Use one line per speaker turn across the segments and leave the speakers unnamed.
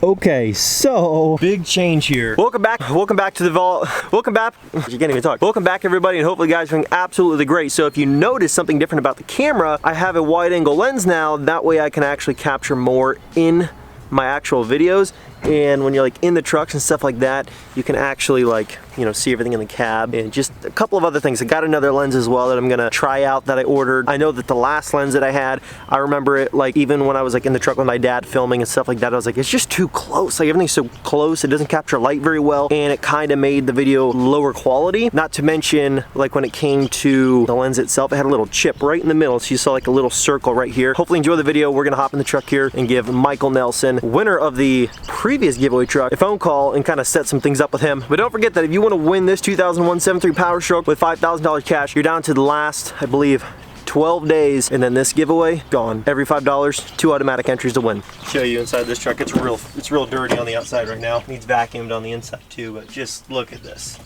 Okay, so big change here. Welcome back to the vault. Welcome back. You can't even talk. Welcome back, everybody, and hopefully you guys are doing absolutely great. So if you notice something different about the camera, I have a wide angle lens now. That way I can actually capture more in my actual videos. And when you're like in the trucks and stuff like that, you can actually like, you know, see everything in the cab, and just a couple of other things. I got another lens as well that I'm gonna try out that I ordered. I know that the last lens that I had, I remember it like even when I was like in the truck with my dad filming and stuff like that, I was like, it's just too close. Like everything's so close, it doesn't capture light very well, and it kind of made the video lower quality. Not to mention, like when it came to the lens itself, it had a little chip right in the middle, so you saw like a little circle right here. Hopefully enjoy the video. We're gonna hop in the truck here and give Michael Nelson, winner of the previous giveaway truck, a phone call and kind of set some things up with him. But don't forget that if you want to win this 2001 7.3 Power Stroke with $5,000 cash, you're down to the last, I believe, 12 days, and then this giveaway gone. Every $5, 2 automatic entries to win. Show you inside this truck. It's real dirty on the outside right now. Needs vacuumed on the inside too, but just look at this.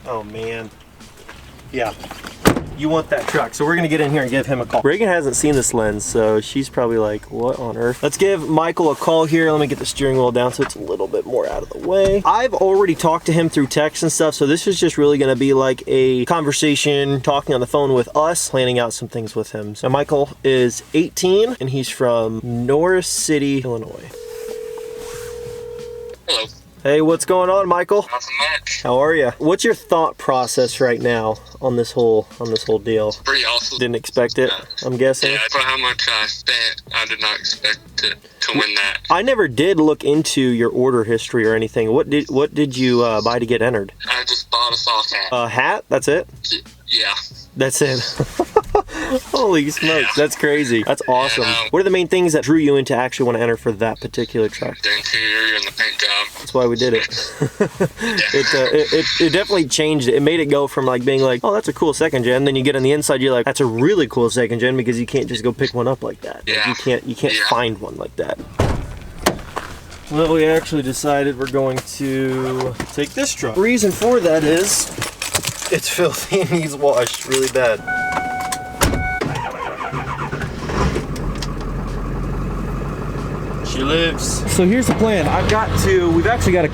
Oh man. Yeah. You want that truck. So we're gonna get in here and give him a call. Reagan hasn't seen this lens, so she's probably like, what on earth? Let's give Michael a call here. Let me get the steering wheel down so it's a little bit more out of the way. I've already talked to him through text and stuff, so this is just really gonna be like a conversation, talking on the phone with us, planning out some things with him. So Michael is 18 and he's from Norris City, Illinois.
Hello.
Hey, what's going on, Michael?
Nothing much.
How are you? What's your thought process right now on this whole deal?
Pretty awesome.
Didn't expect it, I'm guessing.
Yeah, for how much I spent, I did not expect to win that.
I never did look into your order history or anything. What did you buy to get entered?
I just bought a soft hat.
A hat? That's it?
Yeah.
That's it. Holy smokes, yeah. That's crazy. That's awesome.
Yeah,
what are the main things that drew you in to actually want to enter for that particular truck?
The interior and the paint job.
That's why we did it. It definitely changed it. It made it go from like being like, oh, that's a cool second gen. Then you get on the inside, you're like, that's a really cool second gen, because you can't just go pick one up like that.
Yeah.
Like, you can't find one like that. Well, we actually decided we're going to take this truck. The reason for that is it's filthy and needs washed really bad. She lives. So here's the plan. We've actually got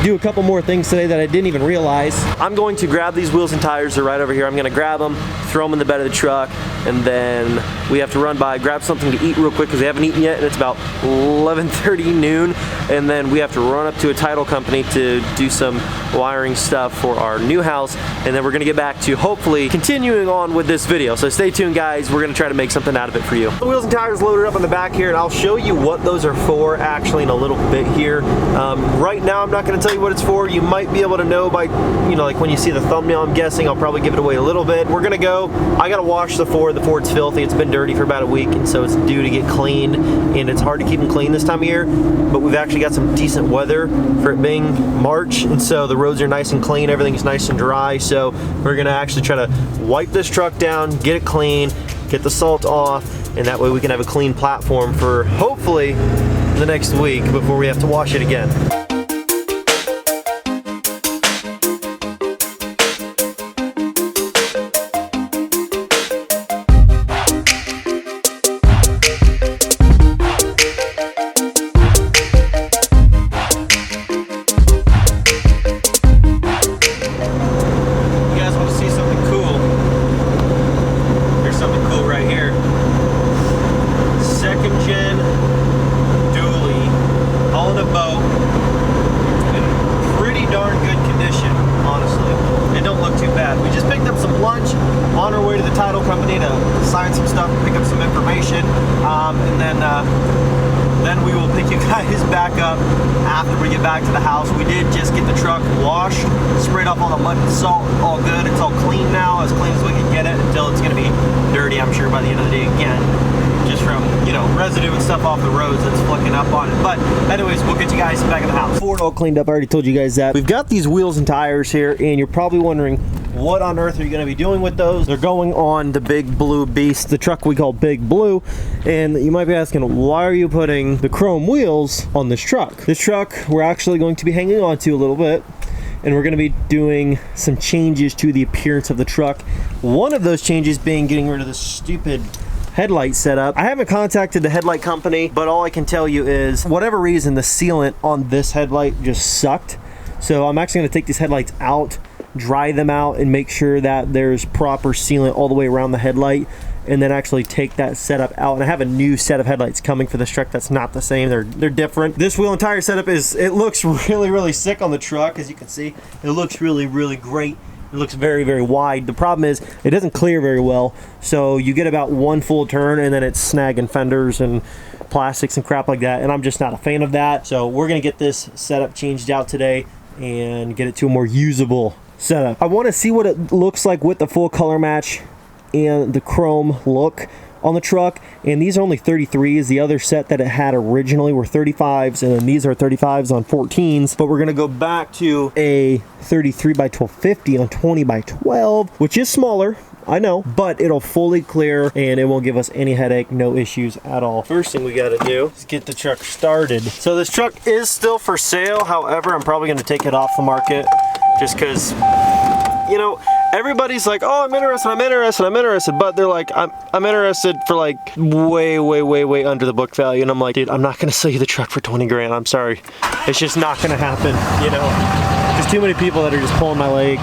do a couple more things today that I didn't even realize. I'm going to grab these wheels and tires. They're right over here. I'm gonna grab them, throw them in the bed of the truck, and then we have to run by, grab something to eat real quick because we haven't eaten yet, and it's about 11:30 noon, and then we have to run up to a title company to do some wiring stuff for our new house, and then we're gonna get back to hopefully continuing on with this video. So stay tuned, guys. We're gonna try to make something out of it for you. The wheels and tires loaded up on the back here, and I'll show you what those are for actually in a little bit here. Right now I'm not going to tell you what it's for. You might be able to know by, you know, like when you see the thumbnail. I'm guessing I'll probably give it away a little bit. We're gonna go. I gotta wash the Ford. The Ford's filthy. It's been dirty for about a week, and so it's due to get cleaned, and it's hard to keep them clean this time of year, but we've actually got some decent weather for it being March, and so the roads are nice and clean. Everything's nice and dry, so we're gonna actually try to wipe this truck down, get it clean, get the salt off, and that way we can have a clean platform for hopefully the next week before we have to wash it again. Then we will pick you guys back up after we get back to the house. We did just get the truck washed, sprayed off all the mud and salt, all good. It's all clean now, as clean as we can get it, until it's gonna be dirty, I'm sure, by the end of the day again. Just from, you know, residue and stuff off the roads that's flicking up on it. But anyways, we'll get you guys back in the house. Ford all cleaned up, I already told you guys that. We've got these wheels and tires here, and you're probably wondering, what on earth are you going to be doing with those? They're going on the Big Blue Beast, the truck we call Big Blue. And you might be asking, why are you putting the chrome wheels on this truck? This truck we're actually going to be hanging on to a little bit, and we're going to be doing some changes to the appearance of the truck. One of those changes being getting rid of this stupid headlight setup. I haven't contacted the headlight company, but all I can tell you is, whatever reason, the sealant on this headlight just sucked. So I'm actually gonna take these headlights out, dry them out, and make sure that there's proper sealant all the way around the headlight, and then actually take that setup out. And I have a new set of headlights coming for this truck that's not the same. They're different. This wheel and tire setup it looks really sick on the truck. As you can see, it looks really great. It looks very wide. The problem is it doesn't clear very well, so you get about one full turn and then it's snagging fenders and plastics and crap like that, and I'm just not a fan of that. So we're gonna get this setup changed out today and get it to a more usable setup. I want to see what it looks like with the full color match and the chrome look on the truck. And these are only 33s. The other set that it had originally were 35s, and then these are 35s on 14s. But we're gonna go back to a 33 by 1250 on 20 by 12, which is smaller, I know, but it'll fully clear and it won't give us any headache, no issues at all. First thing we gotta do is get the truck started. So this truck is still for sale. However, I'm probably gonna take it off the market just because, you know, everybody's like, oh, I'm interested, but they're like, I'm interested for like way under the book value. And I'm like, dude, I'm not gonna sell you the truck for 20 grand. I'm sorry. It's just not gonna happen, you know? There's too many people that are just pulling my leg.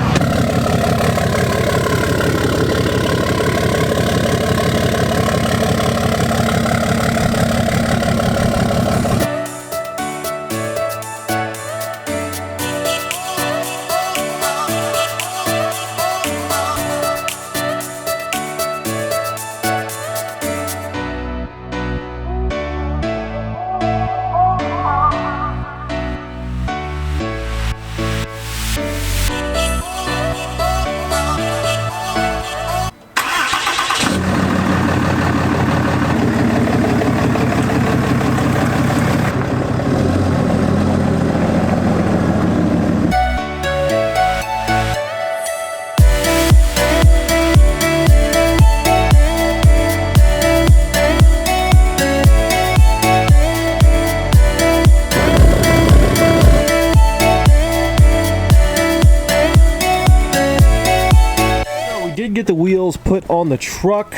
Get the wheels put on the truck.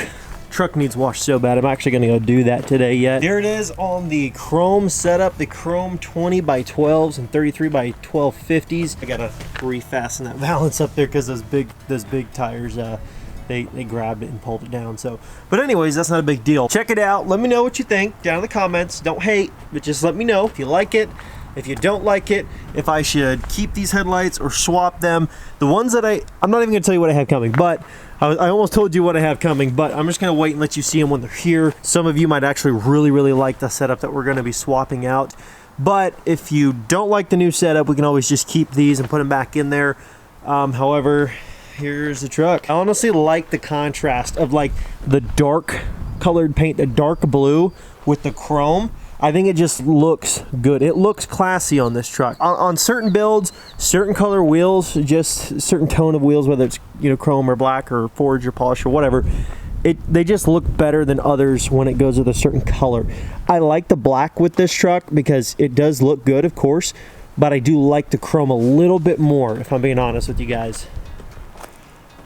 Truck needs washed so bad. I'm actually gonna go do that today yet. There it is on the chrome setup, the chrome 20 by 12s and 33 by 1250s. I gotta refasten that valance up there because those big tires, they grabbed it and pulled it down. So, but anyways, that's not a big deal. Check it out. Let me know what you think down in the comments. Don't hate, but just let me know if you like it. If you don't like it, if I should keep these headlights or swap them. The ones that I'm not even gonna tell you what I have coming, but I almost told you what I have coming, but I'm just gonna wait and let you see them when they're here. Some of you might actually really like the setup that we're gonna be swapping out. But if you don't like the new setup, we can always just keep these and put them back in there. However, here's the truck. I honestly like the contrast of like the dark colored paint, the dark blue with the chrome. I think it just looks good. It looks classy on this truck. On certain builds, certain color wheels, just certain tone of wheels, whether it's, you know, chrome or black or forged or polished or whatever, they just look better than others when it goes with a certain color. I like the black with this truck because it does look good, of course, but I do like the chrome a little bit more, if I'm being honest with you guys.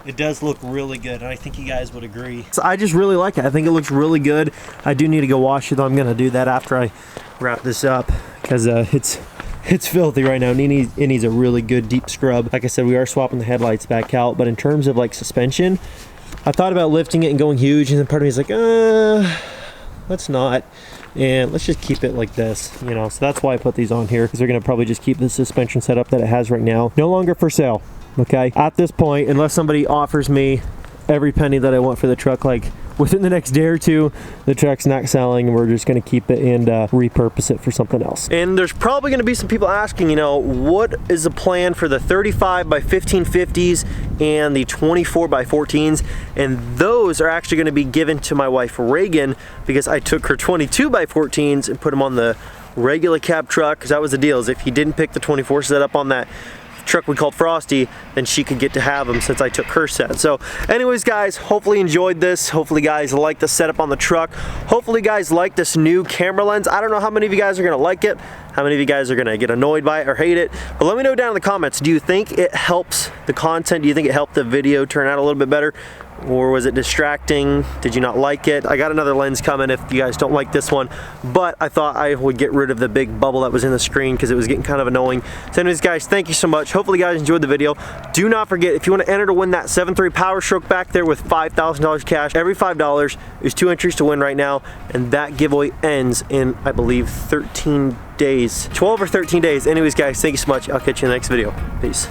It does look really good, and I think you guys would agree. So I just really like it. I think it looks really good. I do need to go wash it, though. I'm going to do that after I wrap this up because it's filthy right now. It needs a really good deep scrub. Like I said, we are swapping the headlights back out, but in terms of like suspension, I thought about lifting it and going huge, and then part of me is like, let's not. And let's just keep it like this, you know. So that's why I put these on here, because they're going to probably just keep the suspension setup that it has right now. No longer for sale. Okay, at this point, unless somebody offers me every penny that I want for the truck, like within the next day or two, the truck's not selling, and we're just going to keep it and repurpose it for something else. And there's probably going to be some people asking, you know, what is the plan for the 35 by 1550s and the 24 by 14s? And those are actually going to be given to my wife Reagan, because I took her 22 by 14s and put them on the regular cab truck, because that was the deal, is if he didn't pick the 24 setup on that truck we called Frosty, then she could get to have them since I took her set. So anyways, guys, hopefully you enjoyed this. Hopefully guys like the setup on the truck. Hopefully guys like this new camera lens. I don't know how many of you guys are gonna like it, how many of you guys are gonna get annoyed by it or hate it, but let me know down in the comments. Do you think it helps the content? Do you think it helped the video turn out a little bit better? Or was it distracting? Did you not like it? I got another lens coming if you guys don't like this one, but I thought I would get rid of the big bubble that was in the screen because it was getting kind of annoying. So anyways, guys, thank you so much. Hopefully you guys enjoyed the video. Do not forget, if you want to enter to win that 7.3 Power Stroke back there with $5,000 cash, every $5 is 2 entries to win right now, and that giveaway ends in, I believe, 13 days. 12 or 13 days. Anyways, guys, thank you so much. I'll catch you in the next video. Peace.